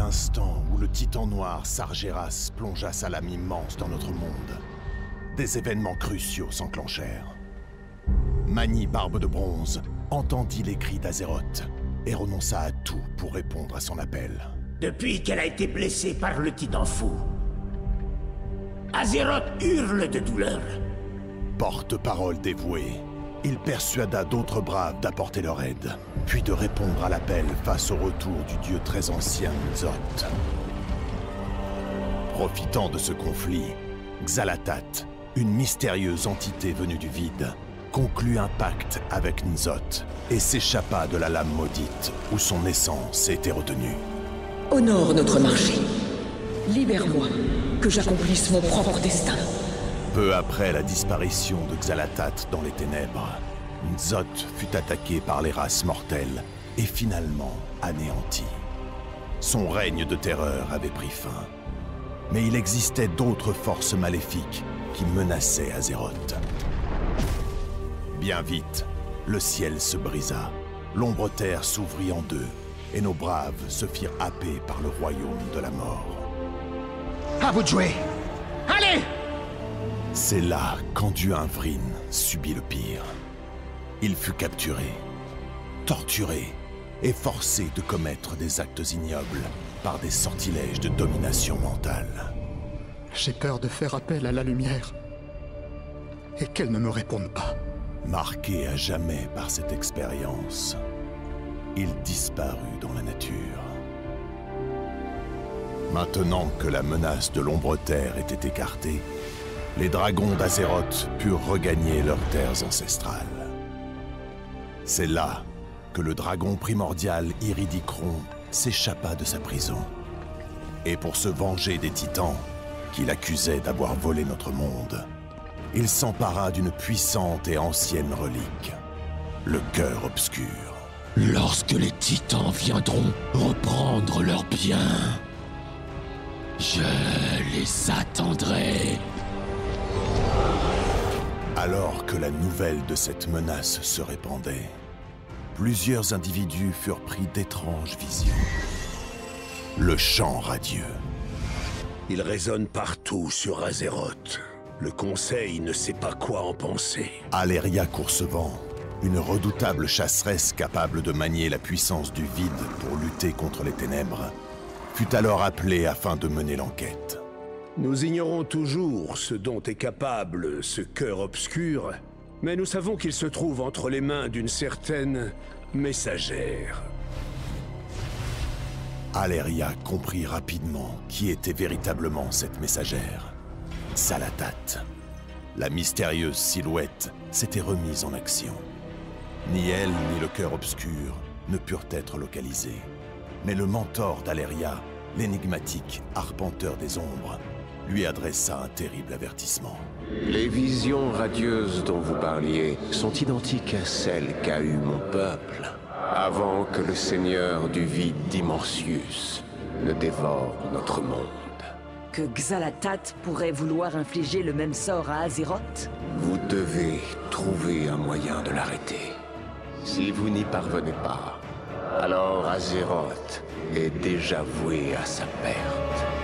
l'instant où le titan noir Sargeras plongea sa lame immense dans notre monde, des événements cruciaux s'enclenchèrent. Mani Barbe de Bronze entendit les cris d'Azeroth et renonça à tout pour répondre à son appel. Depuis qu'elle a été blessée par le titan fou, Azeroth hurle de douleur. Porte-parole dévoué, il persuada d'autres braves d'apporter leur aide, puis de répondre à l'appel face au retour du dieu très ancien N'Zoth. Profitant de ce conflit, Xal'atath, une mystérieuse entité venue du vide, conclut un pacte avec N'Zoth et s'échappa de la lame maudite où son essence était retenue. Honore notre marché. Libère-moi, que j'accomplisse mon propre destin. Peu après la disparition de Xal'atath dans les ténèbres, N'Zoth fut attaqué par les races mortelles et finalement anéanti. Son règne de terreur avait pris fin. Mais il existait d'autres forces maléfiques qui menaçaient Azeroth. Bien vite, le ciel se brisa, l'ombre-terre s'ouvrit en deux, et nos braves se firent happer par le royaume de la mort. À vous de jouer! Allez! C'est là qu'Anduin Vryn subit le pire. Il fut capturé, torturé et forcé de commettre des actes ignobles par des sortilèges de domination mentale. J'ai peur de faire appel à la lumière et qu'elle ne me réponde pas. Marqué à jamais par cette expérience, il disparut dans la nature. Maintenant que la menace de l'ombre-terre était écartée, les dragons d'Azeroth purent regagner leurs terres ancestrales. C'est là que le dragon primordial Iridicron s'échappa de sa prison. Et pour se venger des titans, qu'il accusait d'avoir volé notre monde, il s'empara d'une puissante et ancienne relique, le Cœur Obscur. Lorsque les titans viendront reprendre leurs biens, je les attendrai. Alors que la nouvelle de cette menace se répandait, plusieurs individus furent pris d'étranges visions. Le chant radieux. Il résonne partout sur Azeroth. Le Conseil ne sait pas quoi en penser. Alleria Coursevent, une redoutable chasseresse capable de manier la puissance du vide pour lutter contre les ténèbres, fut alors appelée afin de mener l'enquête. Nous ignorons toujours ce dont est capable ce cœur obscur, mais nous savons qu'il se trouve entre les mains d'une certaine messagère. Alleria comprit rapidement qui était véritablement cette messagère. Xal'atath. La mystérieuse silhouette s'était remise en action. Ni elle ni le Cœur Obscur ne purent être localisés. Mais le mentor d'Alleria, l'énigmatique arpenteur des ombres, lui adressa un terrible avertissement. Les visions radieuses dont vous parliez sont identiques à celles qu'a eues mon peuple, avant que le seigneur du vide d'Imorcius ne dévore notre monde. Que Xal'atath pourrait vouloir infliger le même sort à Azeroth? Vous devez trouver un moyen de l'arrêter. Si vous n'y parvenez pas, alors Azeroth est déjà voué à sa perte.